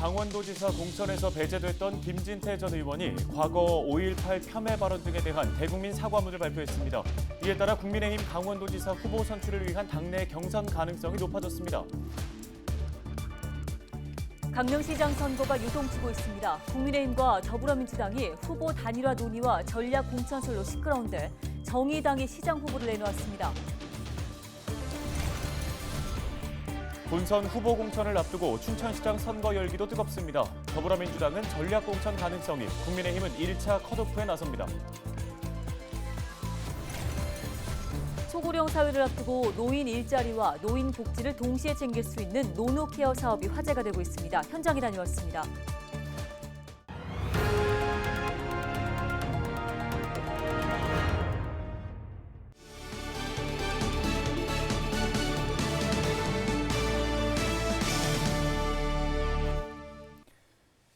강원도지사 공천에서 배제됐던 김진태 전 의원이 과거 5.18 폄훼 발언 등에 대한 대국민 사과문을 발표했습니다. 이에 따라 국민의힘 강원도지사 후보 선출을 위한 당내 경선 가능성이 높아졌습니다. 강릉시장 선거가 요동치고 있습니다. 국민의힘과 더불어민주당이 후보 단일화 논의와 전략 공천설로 시끄러운데 정의당이 시장 후보를 내놓았습니다. 본선 후보 공천을 앞두고 춘천시장 선거 열기도 뜨겁습니다. 더불어민주당은 전략 공천 가능성이, 국민의힘은 1차 컷오프에 나섭니다. 소고령 사회를 앞두고 노인 일자리와 노인 복지를 동시에 챙길 수 있는 노노케어 사업이 화제가 되고 있습니다. 현장에 다녀왔습니다.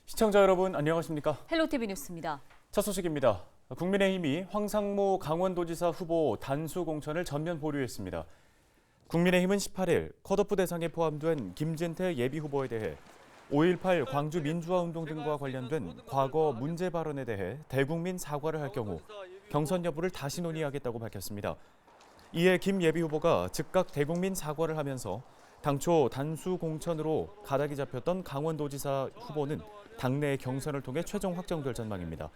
시청자 여러분 안녕하십니까? 헬로티비 뉴스입니다. 첫 소식입니다. 국민의힘이 황상무 강원도지사 후보 단수 공천을 전면 보류했습니다. 국민의힘은 18일 컷오프 대상에 포함된 김진태 예비후보에 대해 5.18 광주 민주화운동 등과 관련된 과거 문제 발언에 대해 대국민 사과를 할 경우 경선 여부를 다시 논의하겠다고 밝혔습니다. 이에 김 예비후보가 즉각 대국민 사과를 하면서 당초 단수 공천으로 가닥이 잡혔던 강원도지사 후보는 당내 경선을 통해 최종 확정될 전망입니다.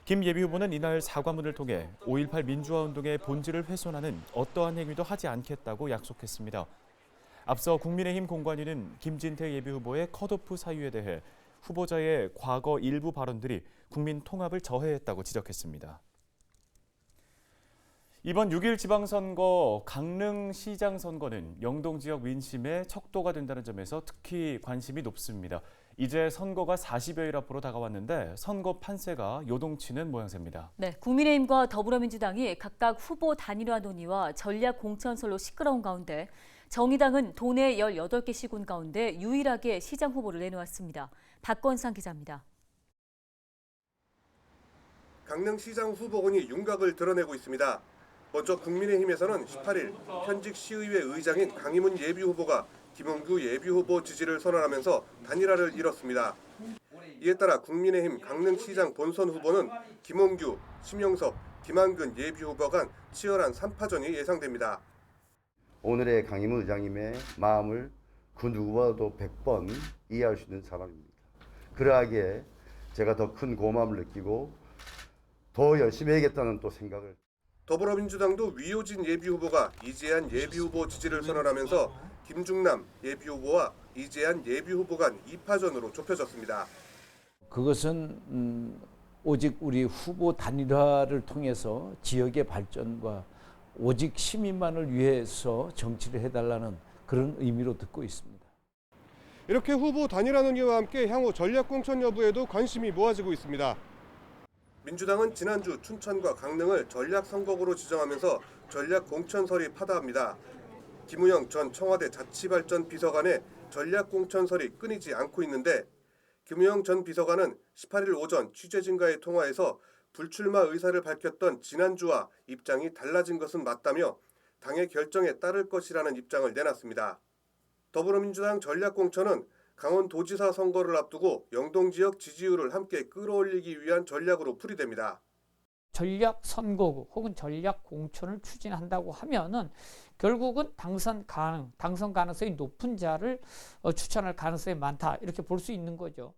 김 예비후보는 이날 사과문을 통해 5.18 민주화운동의 본질을 훼손하는 어떠한 행위도 하지 않겠다고 약속했습니다. 앞서 국민의힘 공관위는 김진태 예비후보의 컷오프 사유에 대해 후보자의 과거 일부 발언들이 국민 통합을 저해했다고 지적했습니다. 이번 6일 지방선거 강릉시장 선거는 영동 지역 민심의 척도가 된다는 점에서 특히 관심이 높습니다. 이제 선거가 40여일 앞으로 다가왔는데 선거 판세가 요동치는 모양새입니다. 네, 국민의힘과 더불어민주당이 각각 후보 단일화 논의와 전략 공천설로 시끄러운 가운데 정의당은 도내 18개 시군 가운데 유일하게 시장 후보를 내놓았습니다. 박건상 기자입니다. 강릉시장 후보군이 윤곽을 드러내고 있습니다. 먼저 국민의힘에서는 18일 현직 시의회 의장인 강희문 예비후보가 김홍규 예비후보 지지를 선언하면서 단일화를 이뤘습니다. 이에 따라 국민의힘 강릉시장 본선 후보는 김홍규, 심영섭, 김한근 예비후보 간 치열한 3파전이 예상됩니다. 오늘의 강희문 의장님의 마음을 그 누구보다도 100번 이해할 수 있는 사람입니다. 그러하기에 제가 더 큰 고마움을 느끼고 더 열심히 해야겠다는 또 생각을. 더불어민주당도 위효진 예비후보가 이재한 예비후보 지지를 선언하면서 김중남 예비후보와 이재한 예비후보 간 2파전으로 좁혀졌습니다. 그것은 오직 우리 후보 단일화를 통해서 지역의 발전과 오직 시민만을 위해서 정치를 해달라는 그런 의미로 듣고 있습니다. 이렇게 후보 단일화 논의와 함께 향후 전략 공천 여부에도 관심이 모아지고 있습니다. 민주당은 지난주 춘천과 강릉을 전략 선거구로 지정하면서 전략 공천설이 파다합니다. 김우영 전 청와대 자치발전 비서관의 전략 공천설이 끊이지 않고 있는데 김우영 전 비서관은 18일 오전 취재진과의 통화에서 불출마 의사를 밝혔던 지난주와 입장이 달라진 것은 맞다며 당의 결정에 따를 것이라는 입장을 내놨습니다. 더불어민주당 전략 공천은 강원도지사 선거를 앞두고 영동 지역 지지율을 함께 끌어올리기 위한 전략으로 풀이됩니다. 전략 선거구 혹은 전략 공천을 추진한다고 하면은 결국은 당선 가능성이 높은 자를 추천할 가능성이 많다 이렇게 볼 수 있는 거죠.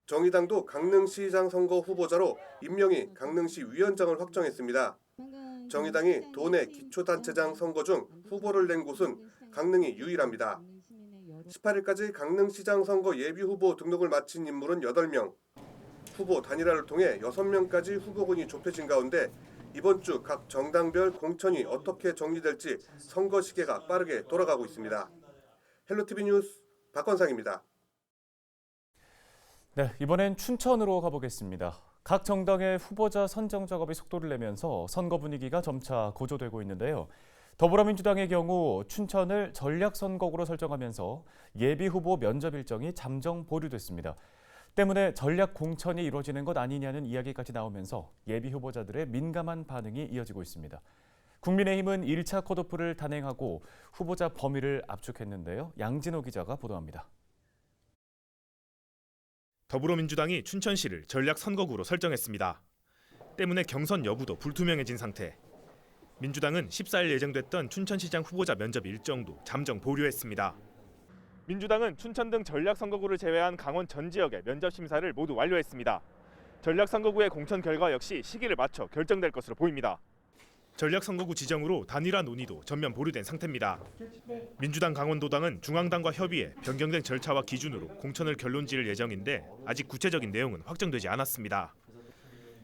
정의당도 강릉시장 선거 후보자로 임명희 강릉시 위원장을 확정했습니다. 정의당이 도내 기초단체장 선거 중 후보를 낸 곳은 강릉이 유일합니다. 18일까지 강릉시장 선거 예비후보 등록을 마친 인물은 8명. 후보 단일화를 통해 6명까지 후보군이 좁혀진 가운데 이번 주 각 정당별 공천이 어떻게 정리될지 선거 시계가 빠르게 돌아가고 있습니다. 헬로티비 뉴스 박건상입니다. 네, 이번엔 춘천으로 가보겠습니다. 각 정당의 후보자 선정 작업이 속도를 내면서 선거 분위기가 점차 고조되고 있는데요. 더불어민주당의 경우 춘천을 전략 선거구로 설정하면서 예비 후보 면접 일정이 잠정 보류됐습니다. 때문에 전략 공천이 이루어지는 것 아니냐는 이야기까지 나오면서 예비 후보자들의 민감한 반응이 이어지고 있습니다. 국민의힘은 1차 컷오프를 단행하고 후보자 범위를 압축했는데요. 양진호 기자가 보도합니다. 더불어민주당이 춘천시를 전략 선거구로 설정했습니다. 때문에 경선 여부도 불투명해진 상태. 민주당은 14일 예정됐던 춘천시장 후보자 면접 일정도 잠정 보류했습니다. 민주당은 춘천 등 전략 선거구를 제외한 강원 전 지역의 면접 심사를 모두 완료했습니다. 전략 선거구의 공천 결과 역시 시기를 맞춰 결정될 것으로 보입니다. 전략 선거구 지정으로 단일화 논의도 전면 보류된 상태입니다. 민주당 강원도당은 중앙당과 협의해 변경된 절차와 기준으로 공천을 결론지을 예정인데 아직 구체적인 내용은 확정되지 않았습니다.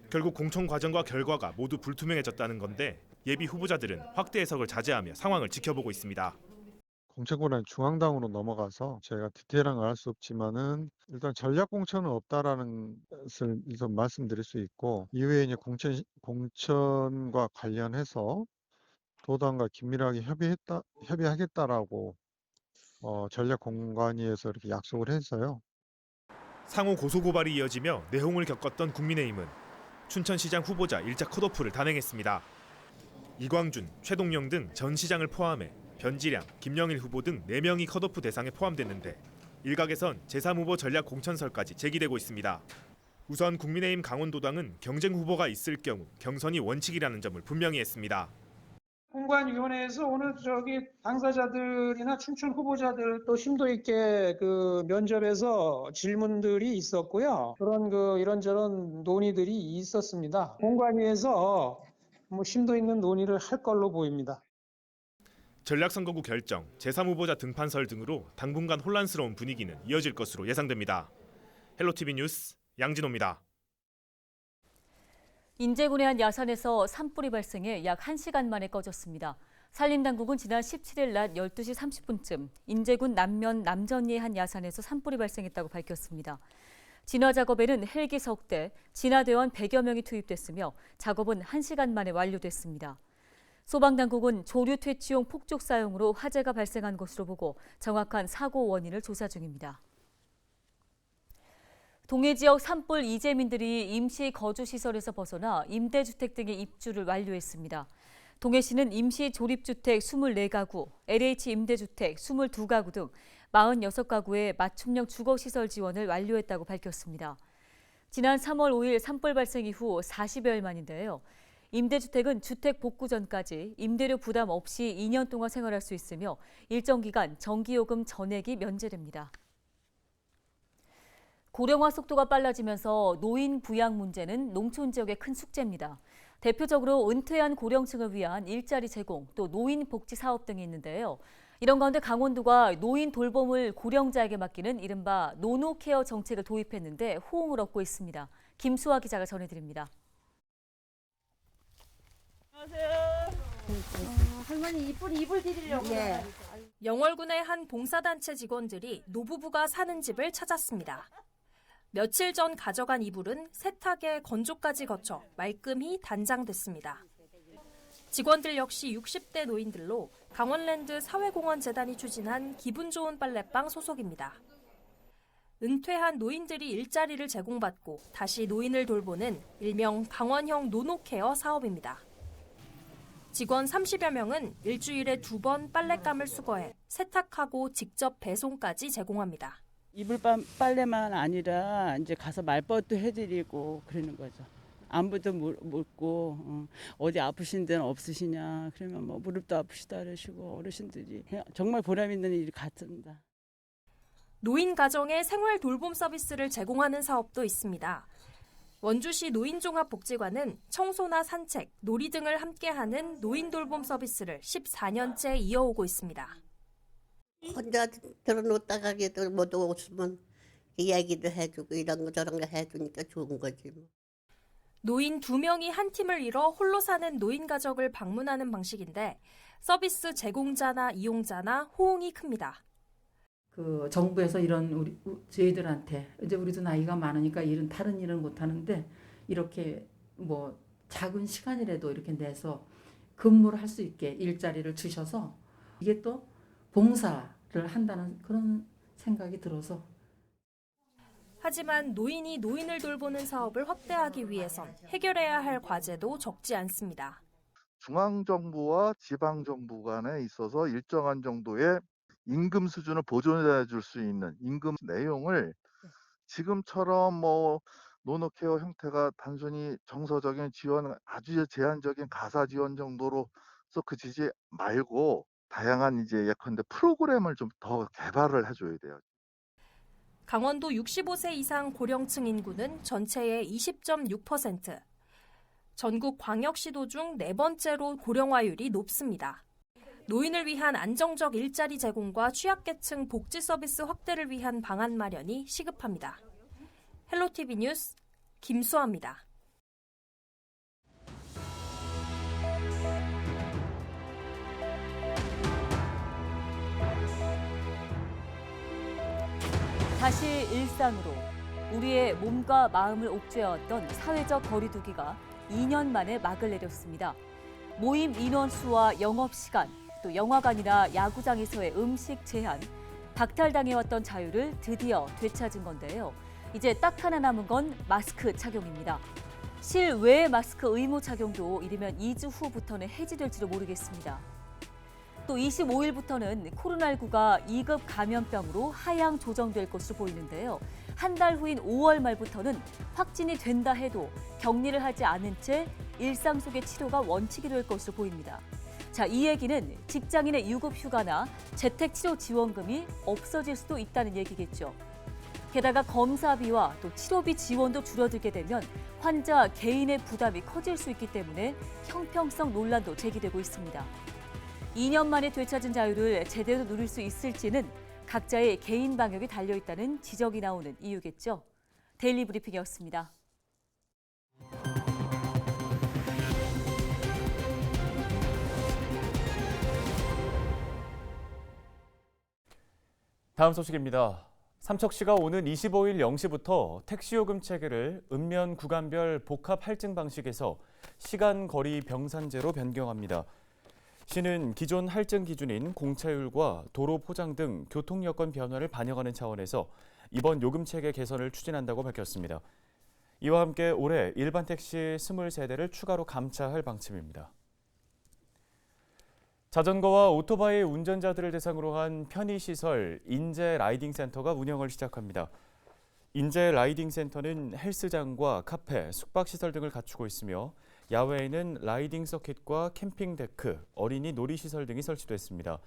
결국 공천 과정과 결과가 모두 불투명해졌다는 건데 예비 후보자들은 확대 해석을 자제하며 상황을 지켜보고 있습니다. 공천권은 중앙당으로 넘어가서 저희가 디테일한 걸 알 수 없지만은 일단 전략 공천은 없다라는 것을 일단 말씀드릴 수 있고, 이후에 이제 공천과 관련해서 도당과 긴밀하게 협의하겠다라고 전략 공관위에서 이렇게 약속을 했어요. 상호 고소고발이 이어지며 내홍을 겪었던 국민의힘은 춘천시장 후보자 1차 컷오프를 단행했습니다. 이광준, 최동영 등 전 시장을 포함해 변지량, 김영일 후보 등 4명이 컷오프 대상에 포함됐는데 일각에선 제3후보 전략 공천설까지 제기되고 있습니다. 우선 국민의힘 강원도당은 경쟁 후보가 있을 경우 경선이 원칙이라는 점을 분명히 했습니다. 공관위원회에서 오늘 당사자들이나 춘천 후보자들 또 심도 있게 면접에서 질문들이 있었고요. 그런 이런저런 논의들이 있었습니다. 공관위에서 심도 있는 논의를 할 걸로 보입니다. 전략선거구 결정, 제3후보자 등판설 등으로 당분간 혼란스러운 분위기는 이어질 것으로 예상됩니다. 헬로티비 뉴스 양진호입니다. 인제군의 한 야산에서 산불이 발생해 약 1시간 만에 꺼졌습니다. 산림당국은 지난 17일 낮 12시 30분쯤 인제군 남면 남전리의 한 야산에서 산불이 발생했다고 밝혔습니다. 진화 작업에는 헬기 석 대, 진화대원 100여 명이 투입됐으며 작업은 1시간 만에 완료됐습니다. 소방당국은 조류 퇴치용 폭죽 사용으로 화재가 발생한 것으로 보고 정확한 사고 원인을 조사 중입니다. 동해 지역 산불 이재민들이 임시 거주시설에서 벗어나 임대주택 등의 입주를 완료했습니다. 동해시는 임시 조립주택 24가구, LH 임대주택 22가구 등 46가구의 맞춤형 주거시설 지원을 완료했다고 밝혔습니다. 지난 3월 5일 산불 발생 이후 40여일 만인데요. 임대주택은 주택 복구 전까지 임대료 부담 없이 2년 동안 생활할 수 있으며 일정 기간 전기요금 전액이 면제됩니다. 고령화 속도가 빨라지면서 노인 부양 문제는 농촌 지역의 큰 숙제입니다. 대표적으로 은퇴한 고령층을 위한 일자리 제공, 또 노인 복지 사업 등이 있는데요. 이런 가운데 강원도가 노인 돌봄을 고령자에게 맡기는 이른바 노노케어 정책을 도입했는데 호응을 얻고 있습니다. 김수아 기자가 전해드립니다. 할머니 이불 드리려고. 예. 영월군의 한 봉사단체 직원들이 노부부가 사는 집을 찾았습니다. 며칠 전 가져간 이불은 세탁에 건조까지 거쳐 말끔히 단장됐습니다. 직원들 역시 60대 노인들로 강원랜드 사회공헌재단이 추진한 기분 좋은 빨래방 소속입니다. 은퇴한 노인들이 일자리를 제공받고 다시 노인을 돌보는 일명 강원형 노노케어 사업입니다. 직원 30여 명은 일주일에 2번 빨랫감을 수거해 세탁하고 직접 배송까지 제공합니다. 이불 빨래만 아니라 이제 가서 말벗도 해드리고 그러는 거죠. 안부도 묻고 어디 아프신 데는 없으시냐 그러면 무릎도 아프시다 그러시고 어르신들이 정말 보람 있는 일 같습니다. 노인 가정에 생활 돌봄 서비스를 제공하는 사업도 있습니다. 원주시 노인종합복지관은 청소나 산책, 놀이 등을 함께하는 노인 돌봄 서비스를 14년째 이어오고 있습니다. 혼자 들어놓다가도 못 오시면 이야기도 해주고 이런 거 저런 거 해주니까 좋은 거지. 노인 2명이 한 팀을 이뤄 홀로 사는 노인 가족을 방문하는 방식인데 서비스 제공자나 이용자나 호응이 큽니다. 정부에서 이런 저희들한테 이제 우리도 나이가 많으니까 다른 일은 못 하는데 이렇게 작은 시간이라도 이렇게 내서 근무를 할 수 있게 일자리를 주셔서 이게 또 봉사를 한다는 그런 생각이 들어서. 하지만 노인이 노인을 돌보는 사업을 확대하기 위해선 해결해야 할 과제도 적지 않습니다. 중앙정부와 지방정부 간에 있어서 일정한 정도의 임금 수준을 보존해 줄 수 있는 임금 내용을 지금처럼 뭐 노노케어 형태가 단순히 정서적인 지원, 아주 제한적인 가사 지원 정도로서 그치지 말고 다양한 이제 예컨대 프로그램을 좀 더 개발을 해줘야 돼요. 강원도 65세 이상 고령층 인구는 전체의 20.6%. 전국 광역시도 중 4번째로 고령화율이 높습니다. 노인을 위한 안정적 일자리 제공과 취약계층 복지 서비스 확대를 위한 방안 마련이 시급합니다. 헬로티비 뉴스 김수아입니다. 다시 일상으로 우리의 몸과 마음을 옥죄어왔던 사회적 거리두기가 2년 만에 막을 내렸습니다. 모임 인원수와 영업시간, 또 영화관이나 야구장에서의 음식 제한, 박탈당해왔던 자유를 드디어 되찾은 건데요. 이제 딱 하나 남은 건 마스크 착용입니다. 실외 마스크 의무 착용도 이르면 2주 후부터는 해지될지도 모르겠습니다. 또 25일부터는 코로나19가 2급 감염병으로 하향 조정될 것으로 보이는데요. 한 달 후인 5월 말부터는 확진이 된다 해도 격리를 하지 않은 채 일상 속의 치료가 원칙이 될 것으로 보입니다. 자, 이 얘기는 직장인의 유급 휴가나 재택 치료 지원금이 없어질 수도 있다는 얘기겠죠. 게다가 검사비와 또 치료비 지원도 줄어들게 되면 환자 개인의 부담이 커질 수 있기 때문에 형평성 논란도 제기되고 있습니다. 2년 만에 되찾은 자유를 제대로 누릴 수 있을지는 각자의 개인 방역이 달려있다는 지적이 나오는 이유겠죠. 데일리 브리핑이었습니다. 다음 소식입니다. 삼척시가 오는 25일 0시부터 택시요금 체계를 읍면 구간별 복합 할증 방식에서 시간, 거리, 병산제로 변경합니다. 시는 기존 할증 기준인 공차율과 도로 포장 등 교통 여건 변화를 반영하는 차원에서 이번 요금 체계 개선을 추진한다고 밝혔습니다. 이와 함께 올해 일반 택시 23대를 추가로 감차할 방침입니다. 자전거와 오토바이 운전자들을 대상으로 한 편의시설 인제 라이딩 센터가 운영을 시작합니다. 인제 라이딩 센터는 헬스장과 카페, 숙박시설 등을 갖추고 있으며 야외에는 라이딩 서킷과 캠핑 데크, 어린이 놀이시설 등이 설치됐습니다.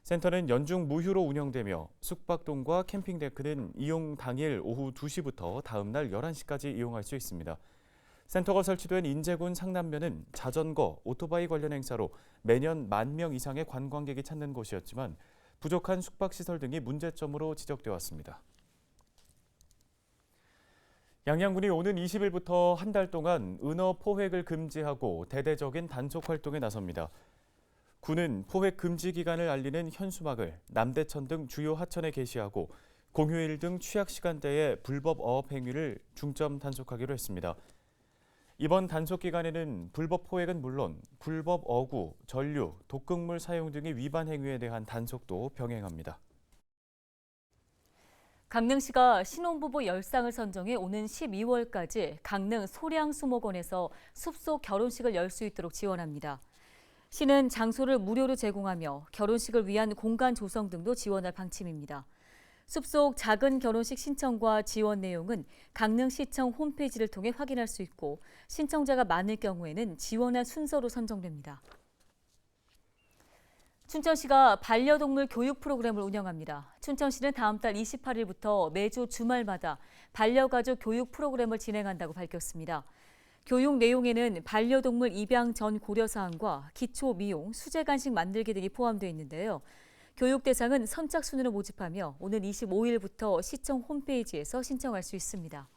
센터는 연중 무휴로 운영되며 숙박동과 캠핑 데크는 이용 당일 오후 2시부터 다음 날 11시까지 이용할 수 있습니다. 센터가 설치된 인제군 상남면은 자전거, 오토바이 관련 행사로 매년 10,000명 이상의 관광객이 찾는 곳이었지만 부족한 숙박시설 등이 문제점으로 지적돼 왔습니다. 양양군이 오는 20일부터 한 달 동안 은어 포획을 금지하고 대대적인 단속 활동에 나섭니다. 군은 포획 금지 기간을 알리는 현수막을 남대천 등 주요 하천에 게시하고 공휴일 등 취약 시간대에 불법 어업 행위를 중점 단속하기로 했습니다. 이번 단속 기간에는 불법 포획은 물론 불법 어구, 전류, 독극물 사용 등의 위반 행위에 대한 단속도 병행합니다. 강릉시가 신혼부부 10쌍을 선정해 오는 12월까지 강릉 소량수목원에서 숲속 결혼식을 열 수 있도록 지원합니다. 시는 장소를 무료로 제공하며 결혼식을 위한 공간 조성 등도 지원할 방침입니다. 숲속 작은 결혼식 신청과 지원 내용은 강릉시청 홈페이지를 통해 확인할 수 있고 신청자가 많을 경우에는 지원한 순서로 선정됩니다. 춘천시가 반려동물 교육 프로그램을 운영합니다. 춘천시는 다음 달 28일부터 매주 주말마다 반려가족 교육 프로그램을 진행한다고 밝혔습니다. 교육 내용에는 반려동물 입양 전 고려사항과 기초 미용, 수제 간식 만들기 등이 포함되어 있는데요. 교육 대상은 선착순으로 모집하며 오는 25일부터 시청 홈페이지에서 신청할 수 있습니다.